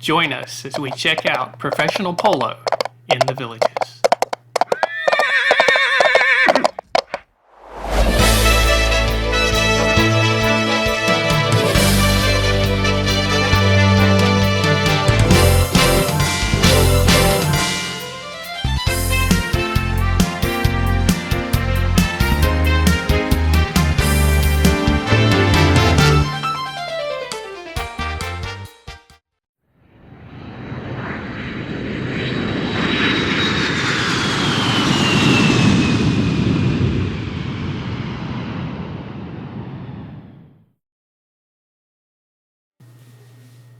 Join us as we check out professional polo in the Villages.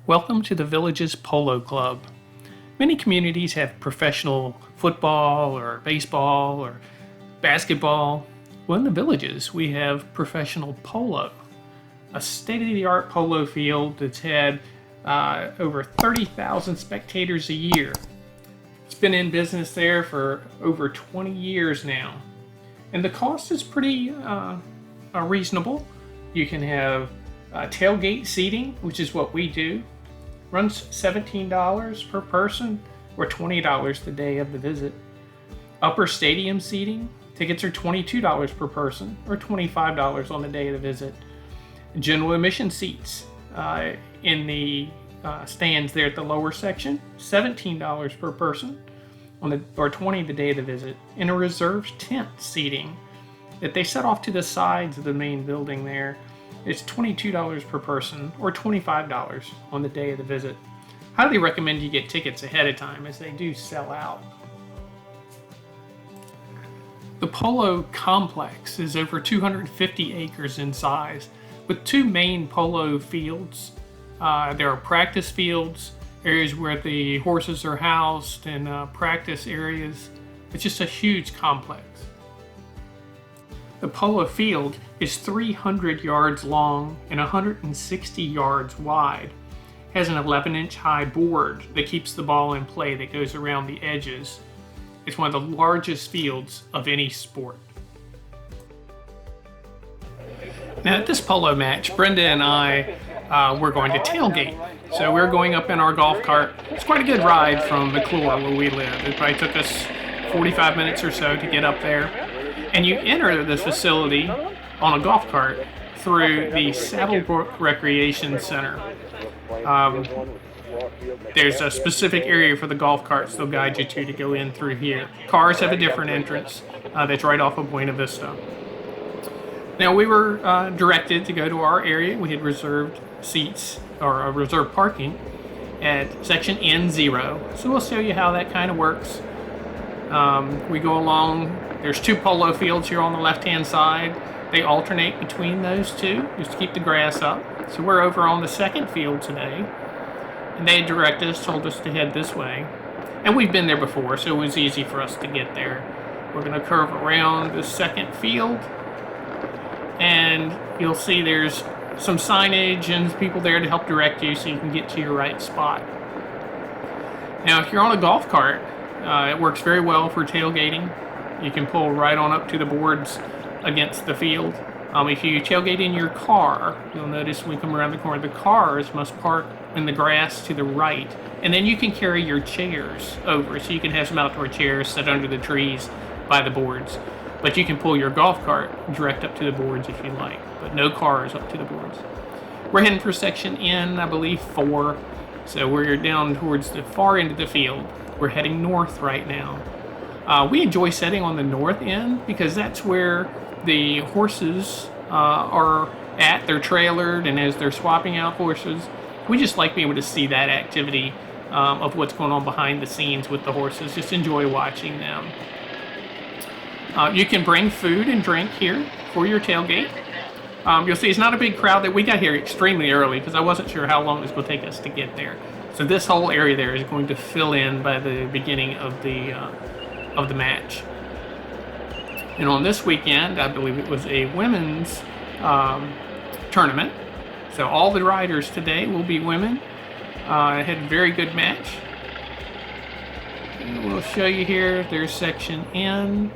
Welcome to the Villages Polo Club. Many communities have professional football or baseball or basketball. Well, in the Villages, we have professional polo, a state-of-the-art polo field that's had over 30,000 spectators a year. It's been in business there for over 20 years now. And the cost is pretty reasonable. You can have tailgate seating, which is what we do. Runs $17 per person or $20 the day of the visit. Upper stadium seating, tickets are $22 per person or $25 on the day of the visit. General admission seats in the stands there at the lower section, $17 per person or $20 the day of the visit. And a reserved tent seating that they set off to the sides of the main building there. It's $22 per person or $25 on the day of the visit. Highly recommend you get tickets ahead of time as they do sell out. The Polo Complex is over 250 acres in size with two main polo fields. There are practice fields, areas where the horses are housed, and practice areas. It's just a huge complex. The polo field is 300 yards long and 160 yards wide. It has an 11-inch high board that keeps the ball in play that goes around the edges. It's one of the largest fields of any sport. Now at this polo match, Brenda and I were going to tailgate. So we're going up in our golf cart. It's quite a good ride from McClure where we live. It probably took us 45 minutes or so to get up there. And you enter the facility on a golf cart through the Saddlebrook Recreation Center. There's a specific area for the golf carts they'll guide you to go in through here. Cars have a different entrance that's right off of Buena Vista. Now we were directed to go to our area. We had reserved seats or reserved parking at section N0. So we'll show you how that kind of works. We go along. There's two polo fields here on the left-hand side. They alternate between those two just to keep the grass up. So we're over on the second field today. And they directed us, told us to head this way. And we've been there before, so it was easy for us to get there. We're going to curve around the second field. And you'll see there's some signage and people there to help direct you so you can get to your right spot. Now, if you're on a golf cart, it works very well for tailgating. You can pull right on up to the boards against the field. If you tailgate in your car, you'll notice when we come around the corner, the cars must park in the grass to the right. And then you can carry your chairs over. So you can have some outdoor chairs set under the trees by the boards. But you can pull your golf cart direct up to the boards if you like. But no cars up to the boards. We're heading for section N, I believe 4. So we're down towards the far end of the field. We're heading north right now. We enjoy setting on the north end because that's where the horses are at. They're trailered, and as they're swapping out horses, we just like being able to see that activity of what's going on behind the scenes with the horses. Just enjoy watching them. You can bring food and drink here for your tailgate. You'll see it's not a big crowd. That we got here extremely early because I wasn't sure how long it was going to take us to get there. So this whole area there is going to fill in by the beginning of the match. And on this weekend, I believe it was a women's tournament. So all the riders today will be women. Had a very good match. And we'll show you here. There's section N.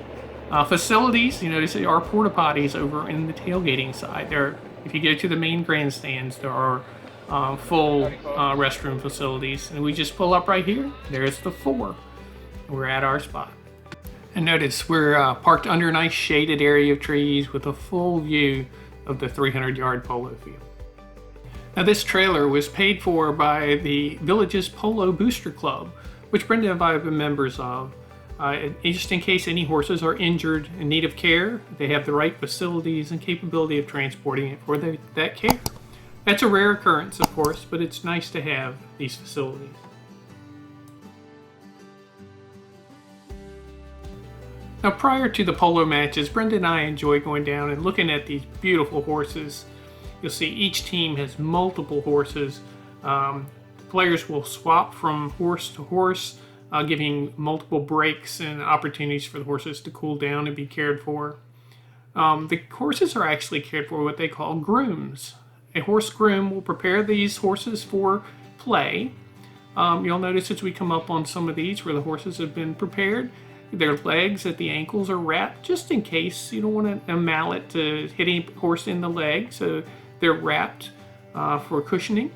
Facilities, you notice there are porta potties over in the tailgating side. There, if you go to the main grandstands, there are full restroom facilities. And we just pull up right here. There's the 4. We're at our spot. And notice we're parked under a nice shaded area of trees with a full view of the 300-yard polo field. Now this trailer was paid for by the Villages Polo Booster Club, which Brenda and I have been members of. Just in case any horses are injured in need of care, they have the right facilities and capability of transporting it for that care. That's a rare occurrence, of course, but it's nice to have these facilities. Now, prior to the polo matches, Brenda and I enjoy going down and looking at these beautiful horses. You'll see each team has multiple horses. Players will swap from horse to horse, giving multiple breaks and opportunities for the horses to cool down and be cared for. The horses are actually cared for what they call grooms. A horse groom will prepare these horses for play. You'll notice as we come up on some of these where the horses have been prepared, their legs at the ankles are wrapped just in case you don't want a mallet to hit any horse in the leg, so they're wrapped for cushioning.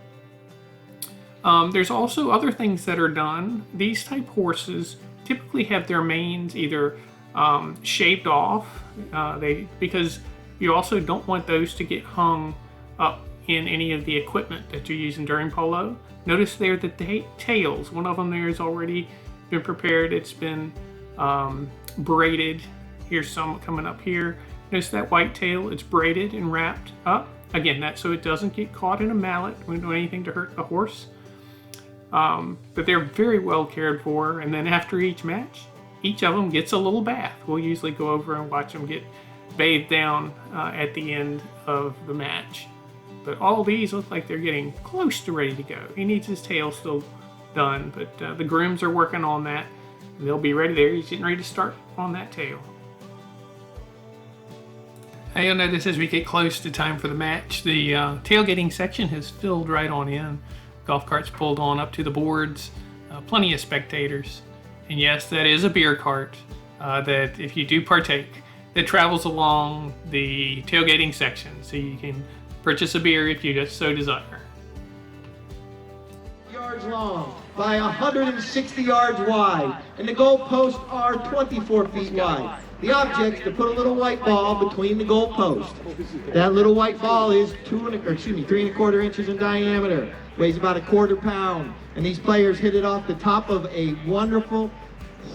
There's also other things that are done. These type horses typically have their manes either shaved off, because you also don't want those to get hung up in any of the equipment that you're using during polo. Notice there the tails. One of them there has already been prepared. It's been braided. Here's some coming up here. Notice that white tail, it's braided and wrapped up. Again, that's so it doesn't get caught in a mallet. We don't do anything to hurt a horse. But they're very well cared for. And then after each match, each of them gets a little bath. We'll usually go over and watch them get bathed down at the end of the match. But all these look like they're getting close to ready to go. He needs his tail still done, but the grooms are working on that. And they'll be ready there. He's getting ready to start on that tail. Now you'll notice as we get close to time for the match, the tailgating section has filled right on in. Golf carts pulled on up to the boards, plenty of spectators. And yes, that is a beer cart that if you do partake, that travels along the tailgating section. So you can purchase a beer if you just so desire. Yards long by 160 yards wide, and the goal posts are 24 feet wide. The object is to put a little white ball between the goal posts. That little white ball is 3¼ inches in diameter, weighs about a quarter pound, and these players hit it off the top of a wonderful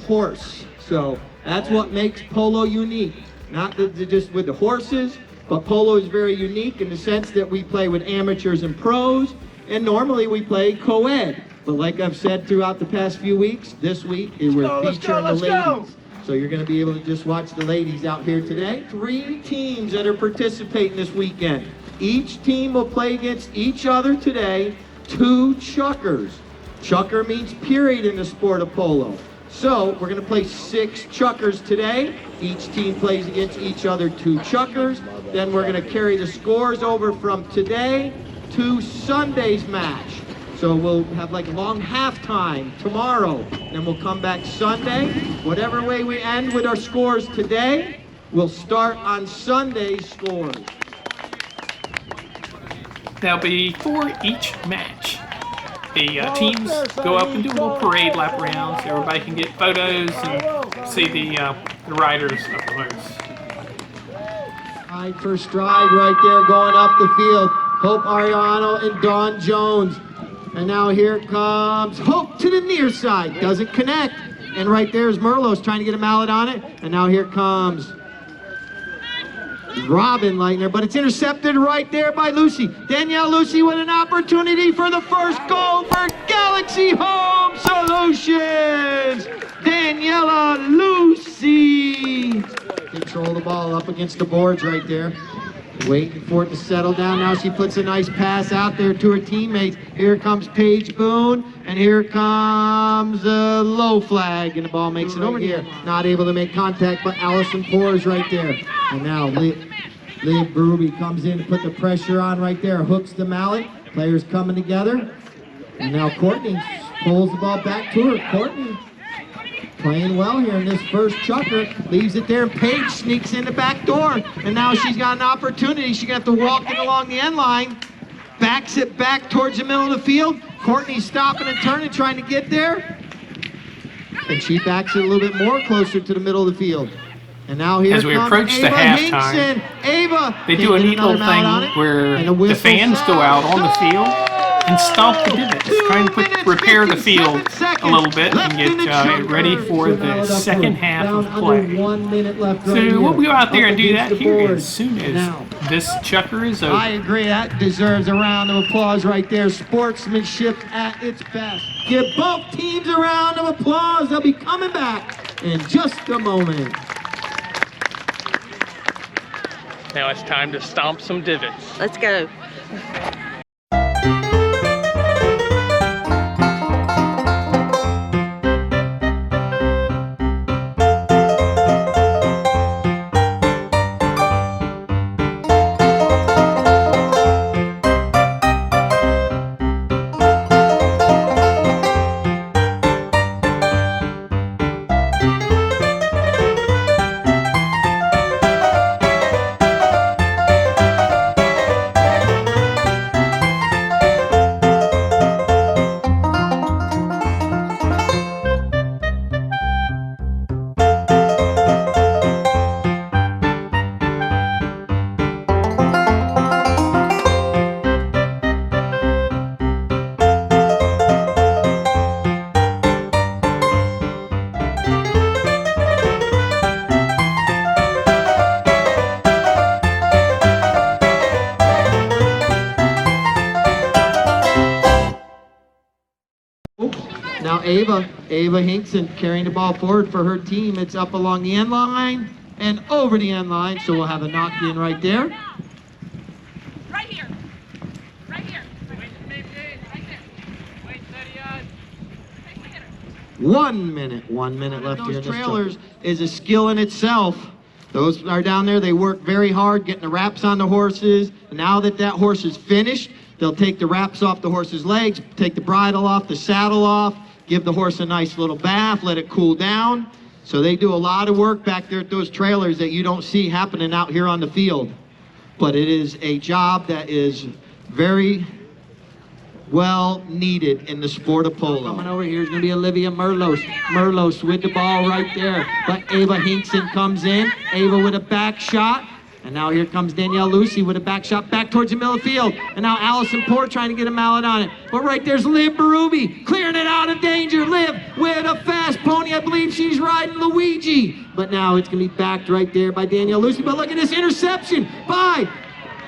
horse. So that's what makes polo unique. Not just with the horses, but polo is very unique in the sense that we play with amateurs and pros, and normally we play co-ed. But like I've said throughout the past few weeks, this week we're featuring the ladies. So you're going to be able to just watch the ladies out here today. 3 teams that are participating this weekend. Each team will play against each other today. 2 chukkers. Chukker means period in the sport of polo. So we're going to play 6 chukkers today. Each team plays against each other 2 chukkers. Then we're going to carry the scores over from today to Sunday's match. So we'll have like long halftime tomorrow. Then we'll come back Sunday. Whatever way we end with our scores today, we'll start on Sunday's scores. Now before each match, the teams go up and do a little parade lap around so everybody can get photos and see the riders up close. Stride for stride right there going up the field. Hope Ariano and Dawn Jones. And now here comes Hope to the near side. Doesn't connect. And right there is Merlot's trying to get a mallet on it. And now here comes Robin Leitner, but it's intercepted right there by Lucy. Danielle Lucy with an opportunity for the first goal for Galaxy Home Solutions. Daniela Lucy. Control the ball up against the boards right there. Waiting for it to settle down. Now she puts a nice pass out there to her teammates. Here comes Paige Boone, and here comes a low flag, and the ball makes it over here. Not able to make contact, but Allison Poors right there. And now Liv Berube comes in to put the pressure on right there. Hooks the mallet. Players coming together. And now Courtney pulls the ball back to her. Courtney playing well here in this first chukker, leaves it there, and Paige sneaks in the back door, and now she's got an opportunity. She's going to have to walk it along the end line. backs it back towards the middle of the field. Courtney's stopping and turning, trying to get there. And she backs it a little bit more closer to the middle of the field. And now here As we comes approach the Ava halftime, Hinkson. Ava they do a neat little thing where the fans go out on the field and stomp the divots, trying to repair the field a little bit and get ready for the second half of play. So we'll go out there and do that here as soon as this chucker is over. I agree, that deserves a round of applause right there. Sportsmanship at its best. Give both teams a round of applause. They'll be coming back in just a moment. Now it's time to stomp some divots. Let's go. Now Ava Hinkson carrying the ball forward for her team. It's up along the end line and over the end line, so we'll have a knock in right there. Right here. Right here. Wait, right there. Wait, 30 yards. 1 minute left here in this trailers is a skill in itself. Those are down there, they work very hard getting the wraps on the horses. And now that horse is finished, they'll take the wraps off the horse's legs, take the bridle off, the saddle off, give the horse a nice little bath, let it cool down. So they do a lot of work back there at those trailers that you don't see happening out here on the field. But it is a job that is very well needed in the sport of polo. Coming over here is going to be Olivia Merlos. Merlos with the ball right there. But Ava Hinkson comes in. Ava with a back shot. And now here comes Danielle Lucy with a back shot back towards the middle of the field. And now Allison Poor trying to get a mallet on it. But right there's Liv Berube clearing it out of danger. Liv with a fast pony. I believe she's riding Luigi. But now it's going to be backed right there by Danielle Lucy. But look at this interception by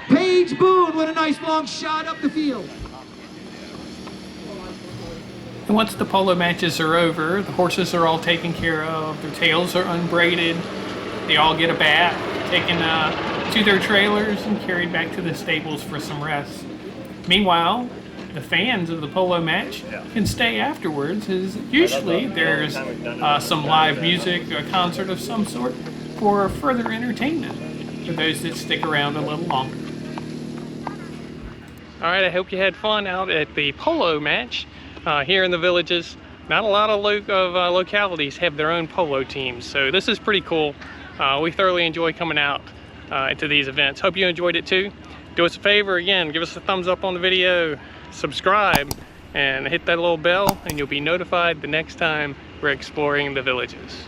Paige Boone with a nice long shot up the field. And once the polo matches are over, the horses are all taken care of, their tails are unbraided, they all get a bath, taken to their trailers and carried back to the stables for some rest. Meanwhile, the fans of the polo match can stay afterwards, as usually there's some live music, a concert of some sort, for further entertainment for those that stick around a little longer. Alright, I hope you had fun out at the polo match here in the Villages. Not a lot of localities have their own polo teams, so this is pretty cool. We thoroughly enjoy coming out to these events. Hope you enjoyed it too. Do us a favor again, give us a thumbs up on the video, subscribe, and hit that little bell, and you'll be notified the next time we're exploring the Villages.